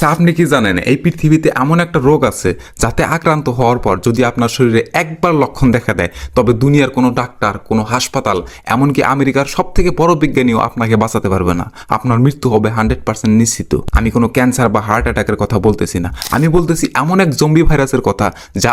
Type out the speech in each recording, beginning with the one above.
আপনি কি জানেন এই পৃথিবীতে এমন একটা রোগ আছে যাতে আক্রান্ত হওয়ার পর যদি আপনার শরীরে একবার লক্ষণ দেখা দেয় তবে দুনিয়ার কোনো ডাক্তার, কোনো হাসপাতাল, এমনকি আমেরিকার সব থেকে বড় বিজ্ঞানীও আপনাকে বাঁচাতে পারবে না। আপনার মৃত্যু হবে 100% নিশ্চিত। আমি কোনো ক্যান্সার বা হার্ট অ্যাটাকের কথা বলতেছি না, আমি বলতেছি এমন এক জম্বি ভাইরাসের কথা যা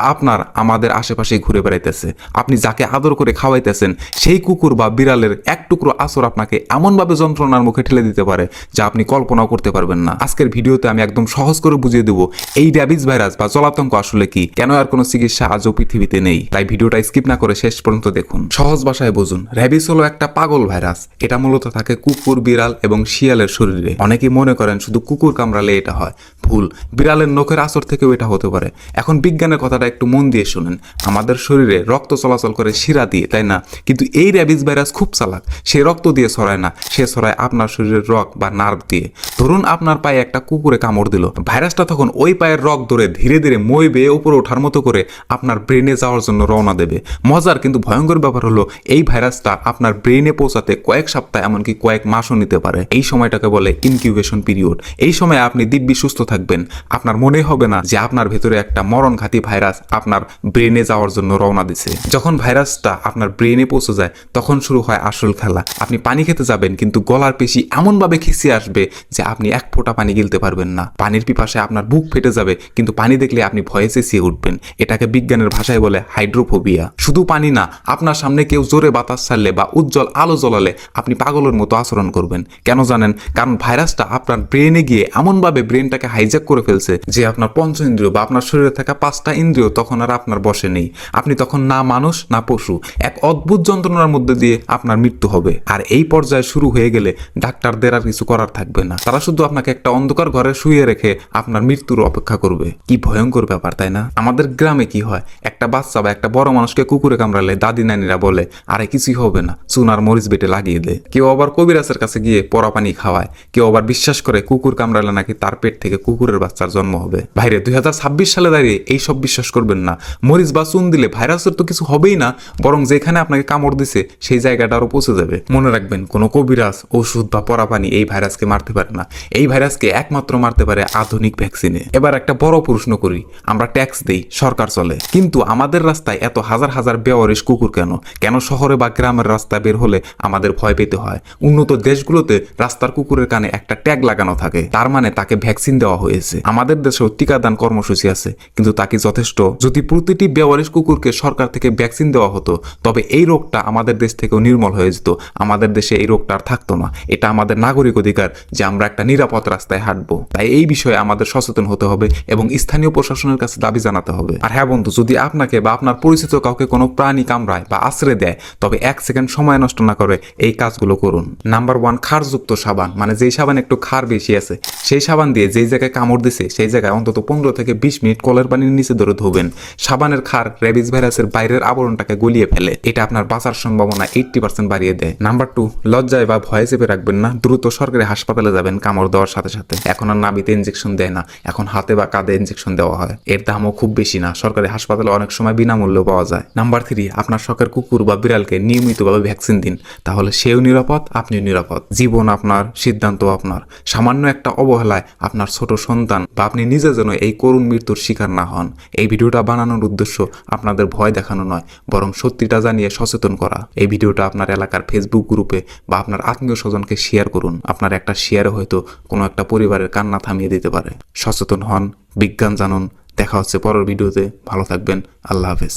আমাদের আশেপাশেই ঘুরে বেড়াইতেছে। আপনি যাকে আদর করে খাওয়াইতেছেন সেই কুকুর বা বিড়ালের এক টুকরো আঁচড় আপনাকে এমনভাবে যন্ত্রণার মুখে ঠেলে দিতে পারে যা আপনি কল্পনাও করতে পারবেন না। আজকের ভিডিওতে আমি একদম সহজ করে বুঝিয়ে দেবো এই র্যাবিস ভাইরাস বা জলাতঙ্ক আসলে কি, কেন আর কোনো চিকিৎসা আজও পৃথিবীতে নেই। তাই ভিডিওটা স্কিপ না করে শেষ পর্যন্ত দেখুন। সহজ ভাষায় বুঝুন, র্যাবিস হলো একটা পাগল ভাইরাস। এটা মূলত থাকে কুকুর, বিড়াল এবং শিয়ালের শরীরে। অনেকেই মনে করেন শুধু কুকুর কামড়ালে এটা হয়, ভুল। বিড়ালের নখের আঁচড় থেকেও এটা হতে পারে। এখন বিজ্ঞানের কথাটা একটু মন দিয়ে শুনেন। আমাদের শরীরে রক্ত চলাচল করে শিরা দিয়ে, তাই না? কিন্তু এই র্যাবিস ভাইরাস খুব চালাক। সে রক্ত দিয়ে ছড়ায় না, সে ছড়ায় আপনার শরীরের রগ বা নার্ভ দিয়ে। ধরুন আপনার পায়ে একটা কুকুরে কামড় দিল, ভাইরাসটা তখন ওই পায়ের রগ ধরে ধীরে ধীরে মই বেয়ে উপরে ওঠার মতো করে আপনার ব্রেনে যাওয়ার জন্য রওনা দেবে। মজার কিন্তু ভয়ঙ্কর ব্যাপার হলো এই ভাইরাসটা আপনার ব্রেনে পৌঁছাতে কয়েক সপ্তাহ এমনকি কয়েক মাসও নিতে পারে। এই সময়টাকে বলে ইনকিউবেশন পিরিয়ড। এই সময় আপনি দিব্যি সুস্থ থাকবেন, আপনার মনে হবে না যে আপনার ভেতরে একটা মরণঘাতী ভাইরাস আপনার ব্রেনে যাওয়ার জন্য রওনা দিছে। যখন ভাইরাসটা আপনার ব্রেনে পৌঁছে যায় তখন শুরু হয় আসল খেলা। আপনি পানি খেতে যাবেন কিন্তু গলার পেশি এমনভাবে খিসে আসবে যে আপনি এক ফোঁটা পানি গিলতে পারবেন না। পানির পিপাসায় আপনার বুক ফেটে যাবে, কিন্তু পানি দেখলে আপনি ভয়ে চেঁচিয়ে উঠবেন। এটাকে বিজ্ঞানের ভাষায় বলে হাইড্রোফোবিয়া। শুধু পানি না, আপনার সামনে কেউ জোরে বাতাস ছাড়লে বা উজ্জ্বল আলো জ্বলালে আপনি পাগলের মতো আচরণ করবেন। কেন জানেন? কারণ ভাইরাসটা আপনার ব্রেনে গিয়ে এমনভাবে ব্রেনটাকে হাইজ্যাক করে ফেলছে যে আপনার পঞ্চ ইন্দ্রিয় বা আপনার শরীরে থাকা 5টা ইন্দ্রিয় তখন আর আপনার বশে নেই। আপনি তখন না মানুষ না পশু, এক অদ্ভুত যন্ত্রণার মধ্যে দিয়ে আপনার মৃত্যু হবে। আর এই পর্যায়ে শুরু হয়ে গেলে ডাক্তারদের আর কিছু করার থাকবে না। তারা শুধু আপনাকে একটা অন্ধকার ঘরে শুয়ে রেখে আপনার মৃত্যুর অপেক্ষা করবে। কি ভয়ঙ্কর ব্যাপার, তাই না? আমাদের গ্রামে কি হয়, একটা বাচ্চা বা একটা বড় মানুষকে কুকুরে কামড়ালে দাদি নানিরা বলে আরে কিছুই হবে না, চুন আর মরিচ বেটে লাগিয়ে দে। কেউ আবার কবিরাজের কাছে গিয়ে পরা পানি খাওয়ায়। কেউ আবার বিশ্বাস করে কুকুর কামড়ালে নাকি তার পেট থেকে কুকুরের বাচ্চার জন্ম হবে। ভাইরে 2026 সালে দাঁড়িয়ে এই সব বিশ্বাস করবেন না। মরিচ বা চুন দিলে ভাইরাসের তো কিছু হবেই না, বরং যেখানে আপনাকে কামড় দিছে সেই জায়গাটা আরো পৌঁছে যাবে। মনে রাখবেন, কোনো কবিরাজ, ওষুধ বা পরা পানি এই ভাইরাসকে মারতে পারে না। এই ভাইরাসকে একমাত্র মারতে পারে আধুনিক ভ্যাকসিনে। এবার একটা বড় প্রশ্ন করি, আমরা ট্যাক্স দেই, সরকার চলে, কিন্তু আমাদের রাস্তায় এত হাজার হাজার বেওয়ারিশ কুকুর কেন? কেন শহরে বা গ্রামের রাস্তায় বের হলে আমাদের ভয় পেতে হয়? উন্নত দেশগুলোতে রাস্তার কুকুরের কানে একটা ট্যাগ লাগানো থাকে, তার মানে তাকে ভ্যাকসিন দেওয়া হয়েছে। আমাদের দেশেও টিকাদান কর্মসূচি আছে, কিন্তু তা কি যথেষ্ট? যদি প্রতিটি বেওয়ারিশ কুকুরকে সরকার থেকে ভ্যাকসিন দেওয়া হতো তবে এই রোগটা আমাদের দেশ থেকেও নির্মূল হয়ে যেত। আমাদের দেশে এই রোগটা আর থাকতো না। এটা আমাদের নাগরিক অধিকার যে আমরা একটা নিরাপদ রাস্তায় হাঁটবো। তাই এই বিষয়ে আমাদের সচেতন হতে হবে এবং স্থানীয় প্রশাসনের কাছে দাবি জানাতে হবে। আর হ্যাঁ বন্ধু, যদি আপনাকে বা আপনার পরিচিত কাউকে কোনো প্রাণী কামড়ায় বা আশ্রয় দেয় তবে 1 সেকেন্ড সময় নষ্ট না করে এই কাজগুলো করুন। নাম্বার 1, ক্ষারযুক্ত সাবান, মানে যেই সাবান একটু ক্ষার বেশি আছে সেই সাবান দিয়ে যেই জায়গায় কামড় দিছে সেই জায়গায় অন্তত 15 থেকে 20 মিনিট কলের পানির নিচে ধরে ধোবেন। সাবানের ক্ষার র্যাবিস ভাইরাসের বাইরের আবরণটাকে গলিয়ে ফেলে। এটা আপনার বাঁচার সম্ভাবনা 80% বাড়িয়ে দেয়। নাম্বার 2, লজ্জায় বা ভয়ে চেপে রাখবেন না, দ্রুত সরকারি হাসপাতালে যাবেন। কামড় দেওয়ার সাথে সাথে এখন আর নাভিতে ইনজেকশন দেয় না, এখন হাতে বা কাঁধে ইনজেকশন দেওয়া হয়। এর দামও খুব বেশি না, সরকারি হাসপাতালে অনেক সময় বিনামূল্যে পাওয়া যায়। নাম্বার 3, আপনার শখের কুকুর বা বিড়ালকে নিয়মিতভাবে ভ্যাকসিন দিন, তাহলে সেও নিরাপদ, আপনিও নিরাপদ। জীবন আপনার, সিদ্ধান্ত আপনার। সামান্য একটা অবহেলায় আপনার ছোট সন্তান বা আপনি নিজে যেন এই করুণ মৃত্যুর শিকার না হন। এই ভিডিওটা বানানোর উদ্দেশ্য আপনাদের ভয় দেখানো নয়, বরং সত্যিটা জানিয়ে সচেতন করা। এই ভিডিওটা আপনার এলাকার ফেসবুক গ্রুপে বা আপনার আত্মীয় স্বজনকে শেয়ার করুন। আপনার একটা শেয়ারে হয়তো কোনো একটা পরিবারের কান্না থামিয়ে দিতে পারে। সচেতন হন, বিজ্ঞান জানুন। দেখা হচ্ছে পরের ভিডিওতে। ভালো থাকবেন। আল্লাহ হাফেজ।